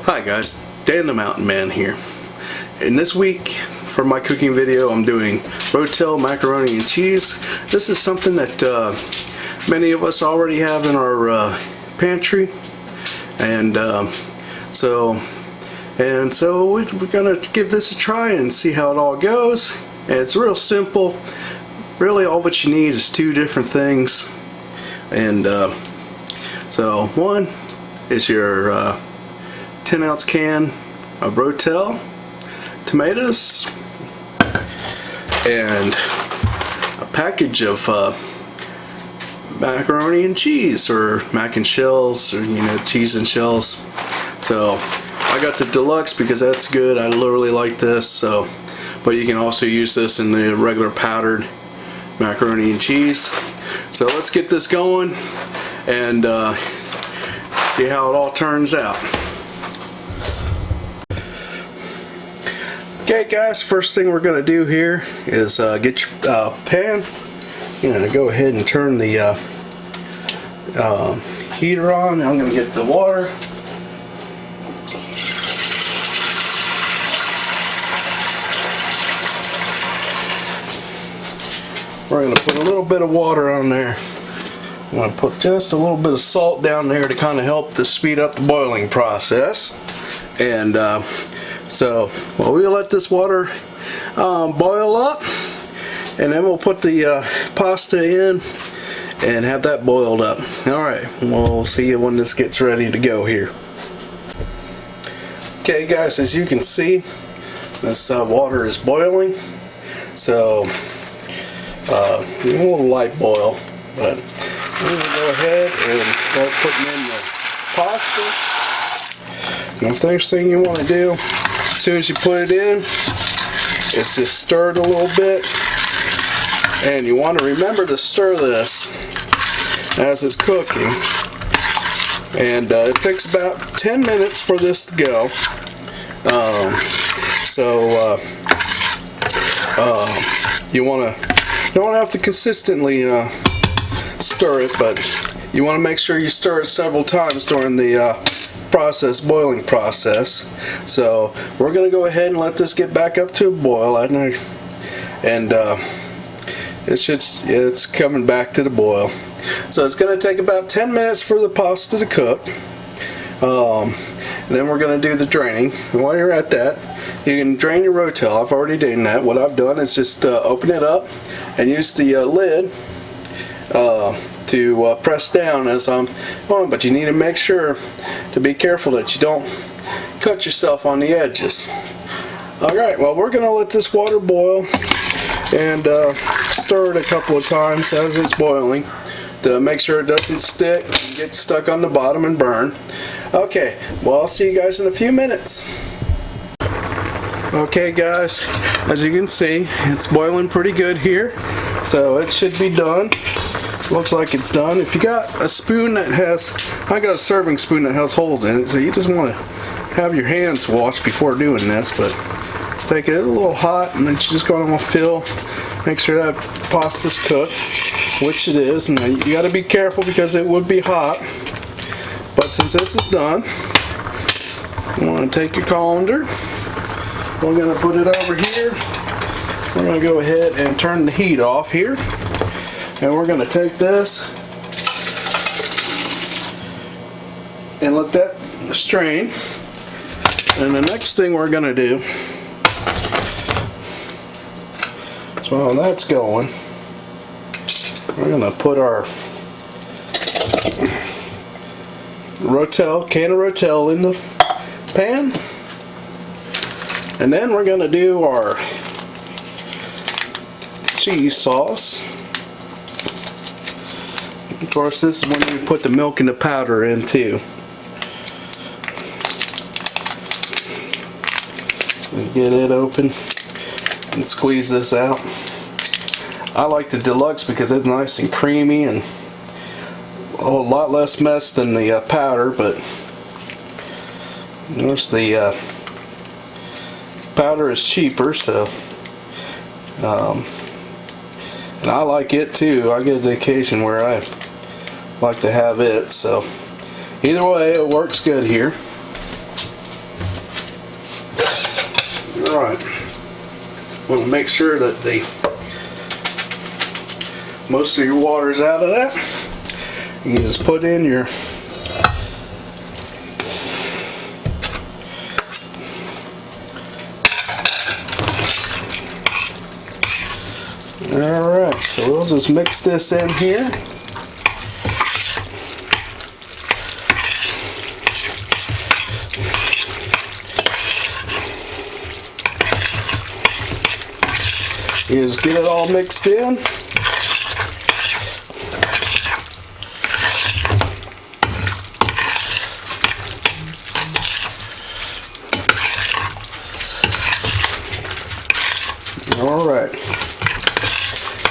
Hi guys, Dan the Mountain Man here. And this week for my cooking video I'm doing Rotel Macaroni and Cheese. This is something that many of us already have in our pantry, and so we're gonna give this a try and see how it all goes. And it's real simple. Really all what you need is two different things, and so one is your 10-ounce can of Rotel tomatoes and a package of macaroni and cheese, or mac and shells, or cheese and shells. So I got the deluxe because that's good. I literally like this. So, but you can also use this in the regular powdered macaroni and cheese. So let's get this going and see how it all turns out. Okay guys, first thing we're going to do here is get your pan. Go ahead and turn the heater on. I'm going to get the water. We're going to put a little bit of water on there. I'm going to put just a little bit of salt down there to kind of help to speed up the boiling process. And so we'll let this water boil up, and then we'll put the pasta in and have that boiled up. Alright, we'll see you when this gets ready to go here. Okay guys, as you can see, this water is boiling. So a little light boil, but I'm going to go ahead and start putting in the pasta. And the first thing you want to do as soon as you put it in is just stir it a little bit, and you want to remember to stir this as it's cooking. And it takes about 10 minutes for this to go. You don't have to consistently stir it, but you want to make sure you stir it several times during the boiling process. So we're going to go ahead and let this get back up to a boil, and it's coming back to the boil. So it's going to take about 10 minutes for the pasta to cook, and then we're going to do the draining. And while you're at that, you can drain your Rotel. I've already done that. What I've done is just open it up and use the lid to press down as I'm on, but you need to make sure to be careful that you don't cut yourself on the edges. Alright, well, we're going to let this water boil and stir it a couple of times as it's boiling to make sure it doesn't stick and get stuck on the bottom and burn. Okay, well, I'll see you guys in a few minutes. Okay guys, as you can see, it's boiling pretty good here, so it should be done. Looks like it's done. If you got a spoon that has, I got a serving spoon that has holes in it, so you just want to have your hands washed before doing this, but just take it a little hot, and then you're just going to fill, make sure that pasta's cooked, which it is, and you got to be careful because it would be hot. But since this is done, you want to take your colander. We're going to put it over here. We're going to go ahead and turn the heat off here. And we're going to take this and let that strain. And the next thing we're going to do, so while that's going, we're going to put our can of Rotel in the pan. And then we're going to do our cheese sauce. Of course, this is when you put the milk and the powder in too. So get it open and squeeze this out. I like the deluxe because it's nice and creamy and a lot less mess than the powder, but notice the powder is cheaper, so and I like it too. I get the occasion where I like to have it, so either way it works good here. Alright. Want to make sure that most of your water is out of that. You just put in your alright, so we'll just mix this in here. You just get it all mixed in. Alright.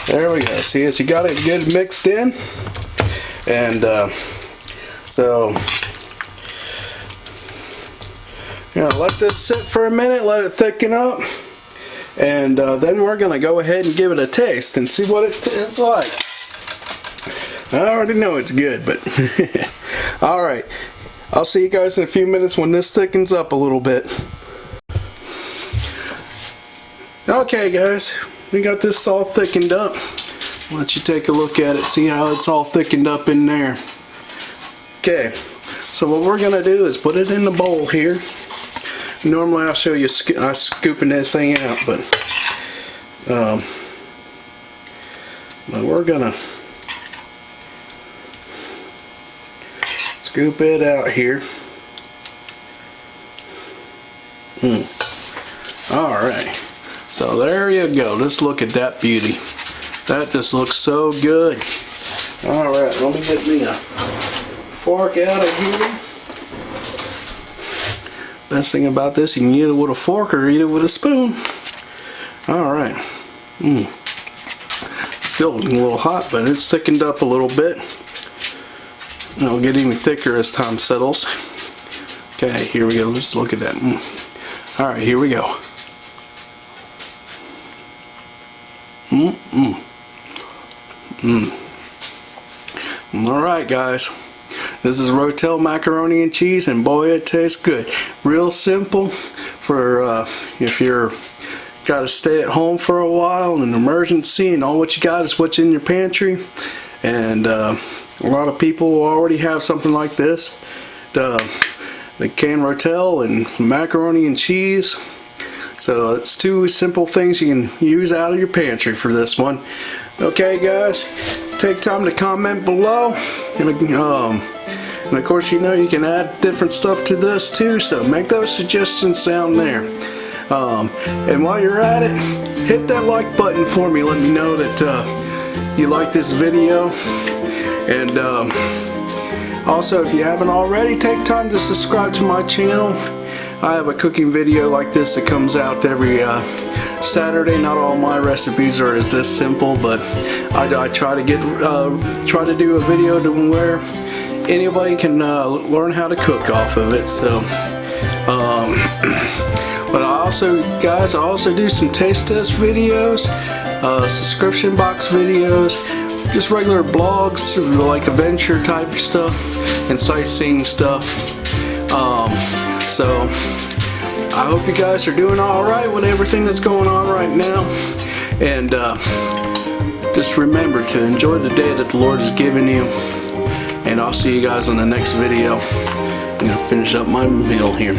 There we go. See, as you got it good mixed in. And so let this sit for a minute, let it thicken up. And then we're going to go ahead and give it a taste and see what it is like. I already know it's good, but alright. I'll see you guys in a few minutes when this thickens up a little bit. Okay guys, we got this all thickened up. I'll let you take a look at it, see how it's all thickened up in there. Okay, so what we're going to do is put it in the bowl here. Normally I'll show you scooping this thing out, but we're gonna scoop it out here. Alright, so there you go. Just look at that beauty. That just looks so good. Alright, let me get me a fork out of here. Best thing about this, you can eat it with a fork or eat it with a spoon. Alright. Still a little hot, but it's thickened up a little bit. It'll get even thicker as time settles. Okay, here we go. Let's look at that. Alright, here we go. Alright, guys. This is Rotel Macaroni and Cheese, and boy, it tastes good. Real simple for if you're got to stay at home for a while in an emergency, and all what you got is what's in your pantry. And a lot of people already have something like this. The canned Rotel and some macaroni and cheese. So it's two simple things you can use out of your pantry for this one. Okay, guys, take time to comment below. And of course, you can add different stuff to this too, so make those suggestions down there. And while you're at it, hit that like button for me. Let me know that you like this video. And also, if you haven't already, take time to subscribe to my channel. I have a cooking video like this that comes out every Saturday. Not all my recipes are as this simple, but I try to do a video to where anybody can learn how to cook off of it. So but I also do some taste test videos, subscription box videos, just regular blogs like adventure type stuff and sightseeing stuff. So I hope you guys are doing alright with everything that's going on right now. And just remember to enjoy the day that the Lord has given you. And I'll see you guys on the next video. I'm going to finish up my meal here.